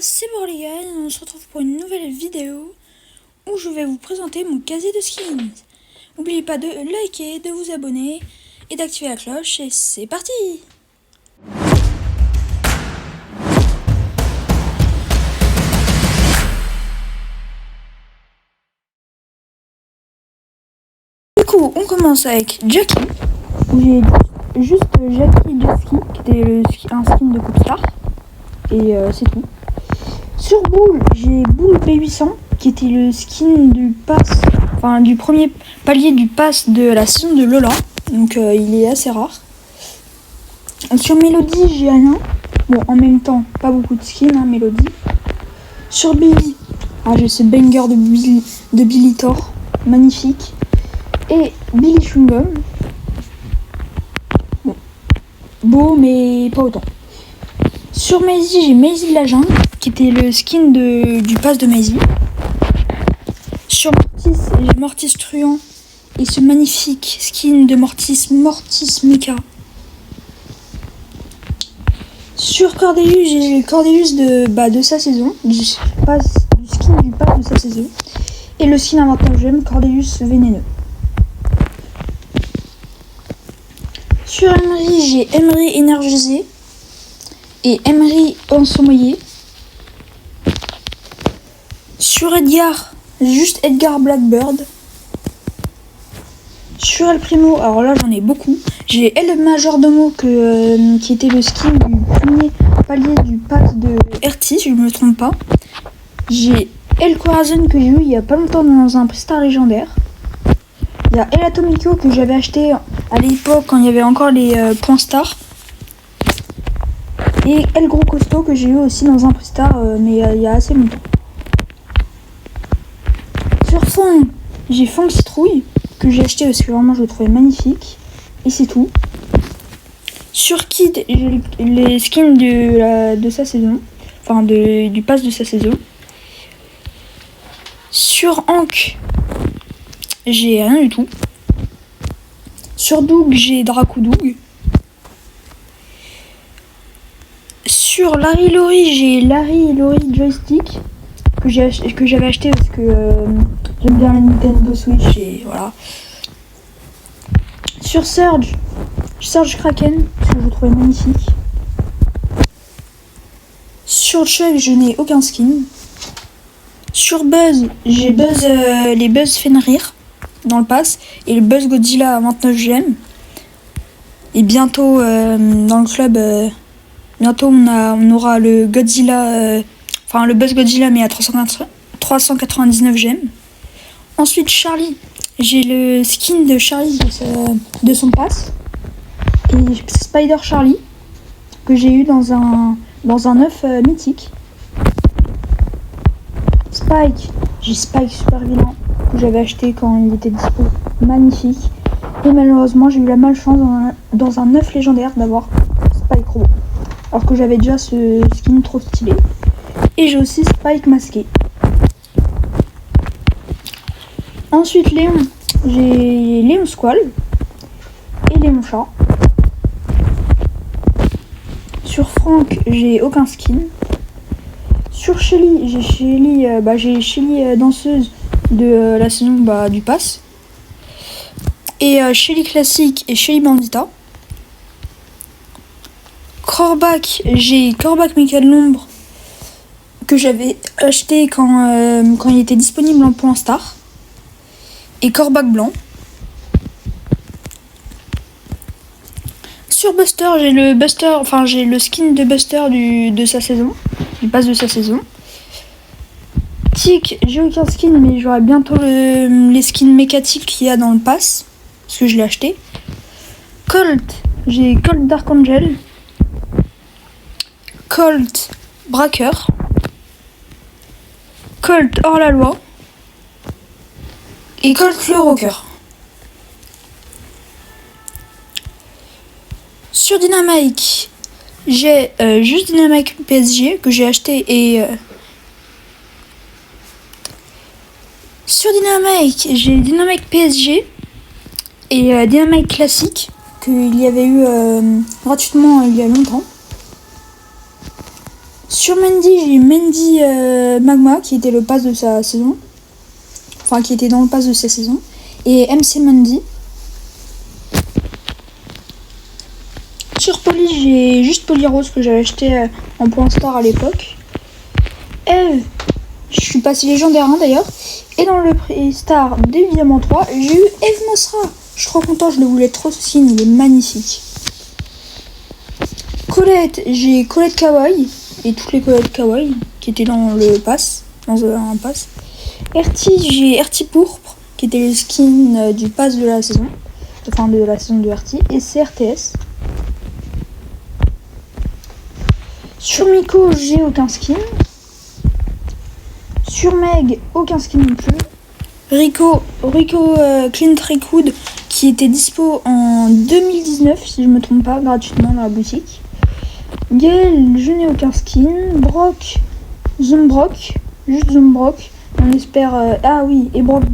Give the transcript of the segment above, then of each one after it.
c'est bon les gars, on se retrouve pour une nouvelle vidéo où je vais vous présenter mon casier de skins. N'oubliez pas de liker, de vous abonner et d'activer la cloche et c'est parti. Du coup, on commence avec Jackie, où j'ai juste Jackie Jetski, qui était un skin de Coupe Star, et c'est tout. Sur Bull, j'ai Bull P800, qui était le skin du pass, enfin du premier palier du pass de la saison de Lola, donc il est assez rare. Sur Melody, j'ai rien. Bon, en même temps, pas beaucoup de skins, hein, Melody. Sur Billy, j'ai ce banger de Billy Thor, magnifique. Et Billy Chewing-Gum. Bon, beau, mais pas autant. Sur Maisie, j'ai Maisie de la jungle, qui était le skin du pass de Maisie. Sur Mortis, j'ai Mortis Truand et ce magnifique skin de Mortis Mecha. Sur Cordelius, j'ai Cordelius de sa saison, du skin du pass de sa saison. Et le skin à 29 gemmes, Cordelius Vénéneux. Sur Emery, j'ai Emery énergisé et Emery ensommeillé. Sur Edgar, juste Edgar Blackbird. Sur El Primo, alors là j'en ai beaucoup. J'ai El Majordomo qui était le skin du premier palier du pass de RT, si je ne me trompe pas. J'ai El Corazon que j'ai eu il y a pas longtemps dans un Prestar légendaire. Il y a El Atomico que j'avais acheté à l'époque quand il y avait encore les points star. Et El Gros Costaud que j'ai eu aussi dans un Prestar mais il y a assez longtemps. Sur Fang, j'ai Fang Citrouille que j'ai acheté parce que vraiment je le trouvais magnifique. Et c'est tout. Sur Kid, j'ai les skins de sa saison. Enfin du pass de sa saison. Sur Hank, j'ai rien du tout. Sur Doug, j'ai Dracoudoug. Sur Larry Laurie, j'ai Larry Laurie Joystick que j'avais acheté parce que j'aime bien la Nintendo Switch et voilà. Sur Surge Kraken parce que je le trouvais magnifique. Sur Chuck, je n'ai aucun skin. Sur Buzz, j'ai les Buzz Fenrir dans le pass et le Buzz Godzilla à 29 gemmes. Et bientôt dans le club, bientôt on aura le Godzilla, le Buzz Godzilla mais à 399 gemmes. Ensuite Charlie, j'ai le skin de Charlie de son pass et Spider Charlie que j'ai eu dans un œuf mythique. Spike, j'ai Spike super vilain que j'avais acheté quand il était dispo, magnifique. Et malheureusement j'ai eu la malchance dans un œuf légendaire d'avoir Spike robot, alors que j'avais déjà ce skin trop stylé. Et j'ai aussi Spike masqué. Ensuite Léon, j'ai Léon Squall et Léon Chat. Sur Franck, j'ai aucun skin. Sur Shelly, j'ai Shelly danseuse de la saison du pass. Et Shelly classique et Shelly bandita. Corbac, j'ai Corbac Mecha de l'ombre que j'avais acheté quand il était disponible en point star. Et Corbac blanc. Sur Buster, j'ai le skin de Buster de sa saison, du pass de sa saison. Tic, j'ai aucun skin, mais j'aurai bientôt les skins mécatiques qu'il y a dans le pass, parce que je l'ai acheté. Colt, j'ai Colt Dark Angel, Colt Braqueur, Colt Hors la loi et Colt le Rocker. Sur Dynamite, j'ai juste Dynamite PSG que j'ai acheté et sur Dynamite, j'ai Dynamite PSG et Dynamite classique qu'il y avait eu gratuitement il y a longtemps. Sur Mendy, j'ai Mendy Magma qui était le pass de sa saison. Enfin, qui était dans le pass de sa saison. Et MC Mendy. Sur Poly, j'ai juste Polyrose que j'avais acheté en point star à l'époque. Eve, je suis passé légendaire 1 d'ailleurs. Et dans le prix star des Diamant 3, j'ai eu Eve Nosra. Je suis trop content, je le voulais trop ce skin, il est magnifique. Colette, j'ai Colette Kawaii. Et toutes les Colette Kawaii qui étaient dans le pass. Dans un pass. Erti, j'ai Erti Pourpre, qui était le skin du pass de la saison. Enfin de la saison de Erti. Et CRTS. Sur Miko, j'ai aucun skin. Sur Meg, aucun skin non plus. Rico Clint Rickwood qui était dispo en 2019 si je me trompe pas, gratuitement dans la boutique. Gaël, je n'ai aucun skin. Brock, Zombrock, juste Zombrock. On espère. Ah oui, et Brock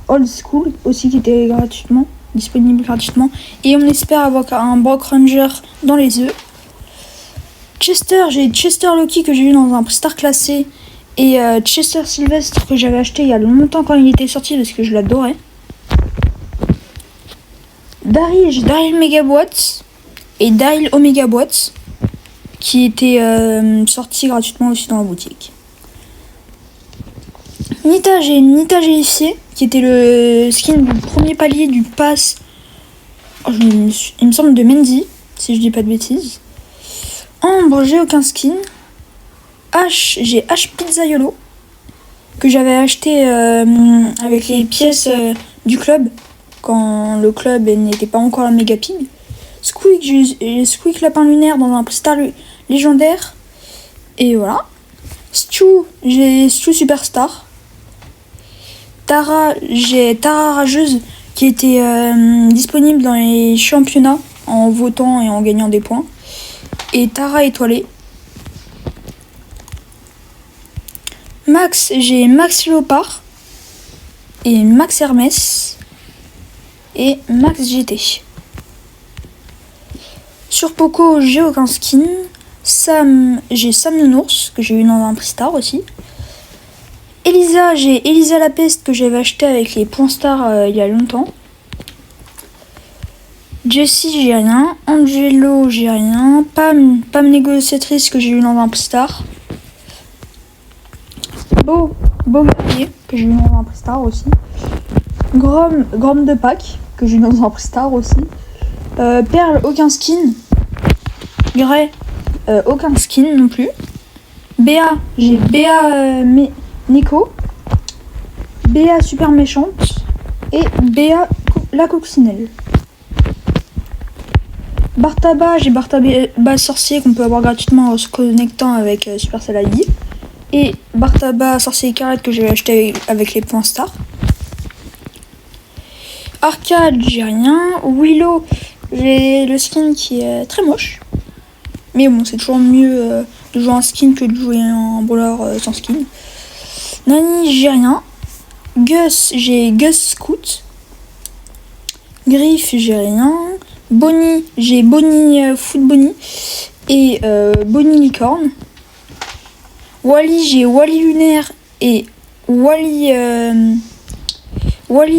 Old School aussi qui était gratuitement, disponible gratuitement. Et on espère avoir un Brock Ranger dans les œufs. Chester, j'ai Chester Loki que j'ai eu dans un star classé. Et Chester Sylvestre que j'avais acheté il y a longtemps quand il était sorti parce que je l'adorais. Daryl, j'ai Daryl Megaboîte et Daryl Omega Boîte qui était sorti gratuitement aussi dans la boutique. Nita, j'ai Nita Gélifié qui était le skin du premier palier du pass. Il me semble de Mendy, si je dis pas de bêtises. Ambre, j'ai aucun skin. H, j'ai H Pizzaiolo que j'avais acheté avec les pièces du club quand le club n'était pas encore la méga pig. Squeak, j'ai Squeak Lapin Lunaire dans un star légendaire. Et voilà. Stu, j'ai Stu Superstar. Tara, j'ai Tara Rageuse qui était disponible dans les championnats en votant et en gagnant des points. Et Tara Étoilée. Max, j'ai Max Léopard et Max Hermès et Max GT. Sur Poco, j'ai aucun skin. Sam, j'ai Sam Nounours que j'ai eu dans un prix star aussi. Elisa, j'ai Elisa la Peste que j'avais acheté avec les points stars il y a longtemps. Jessie, j'ai rien. Angelo, j'ai rien. Pam négociatrice que j'ai eu dans un prix star. Beau guerrier que j'ai eu dans un prix star aussi. Grom de Pâques que j'ai eu dans un prix star aussi. Perle, aucun skin. Grey, aucun skin non plus. Béa, j'ai Béa Nico. Béa super méchante. Et Béa la coccinelle. Bartaba, j'ai Bartaba sorcier qu'on peut avoir gratuitement en se connectant avec Supercell ID. Et Bartaba sorcier écarlate que j'ai acheté avec les points stars. Arcade, j'ai rien. Willow, j'ai le skin qui est très moche. Mais bon, c'est toujours mieux de jouer un skin que de jouer un brawler sans skin. Nani, j'ai rien. Gus, j'ai Gus Scout. Griff, j'ai rien. Bonnie, j'ai Bonnie Foot Bonnie. Et Bonnie Licorne. Wally, j'ai Wally Lunaire et Wally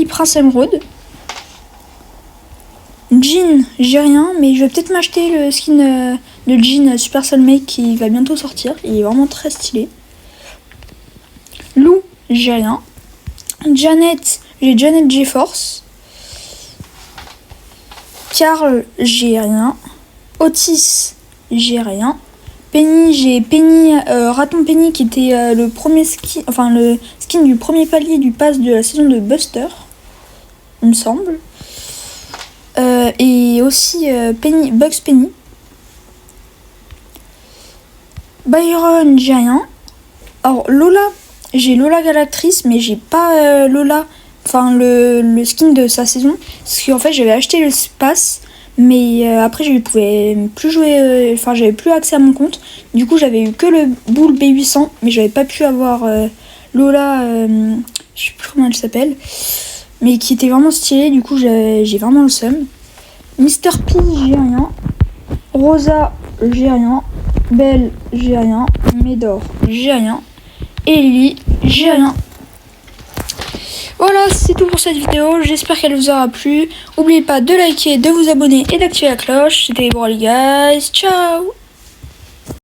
Prince Emeraude. Jean, j'ai rien, mais je vais peut-être m'acheter le skin de Jean Supercell Make qui va bientôt sortir. Il est vraiment très stylé. Lou, j'ai rien. Janet, j'ai Janet GeForce. Carl, j'ai rien. Otis, j'ai rien. Penny, j'ai Penny, Raton Penny qui était le premier skin, enfin le skin du premier palier du pass de la saison de Buster, il me semble. Et aussi Bugs Penny. Byron, j'ai rien. Alors Lola, j'ai Lola Galactrice, mais j'ai pas Lola, enfin le skin de sa saison, parce qu'en fait j'avais acheté le pass. Mais après je pouvais plus jouer, enfin j'avais plus accès à mon compte. Du coup j'avais eu que le boule B800, mais j'avais pas pu avoir Lola, je sais plus comment elle s'appelle, mais qui était vraiment stylée. Du coup j'ai vraiment le seum. Mr P, j'ai rien. Rosa, j'ai rien. Belle, j'ai rien. Médor, j'ai rien. Ellie, j'ai rien. Voilà, c'est tout pour cette vidéo. J'espère qu'elle vous aura plu. N'oubliez pas de liker, de vous abonner et d'activer la cloche. C'était les guys. Ciao!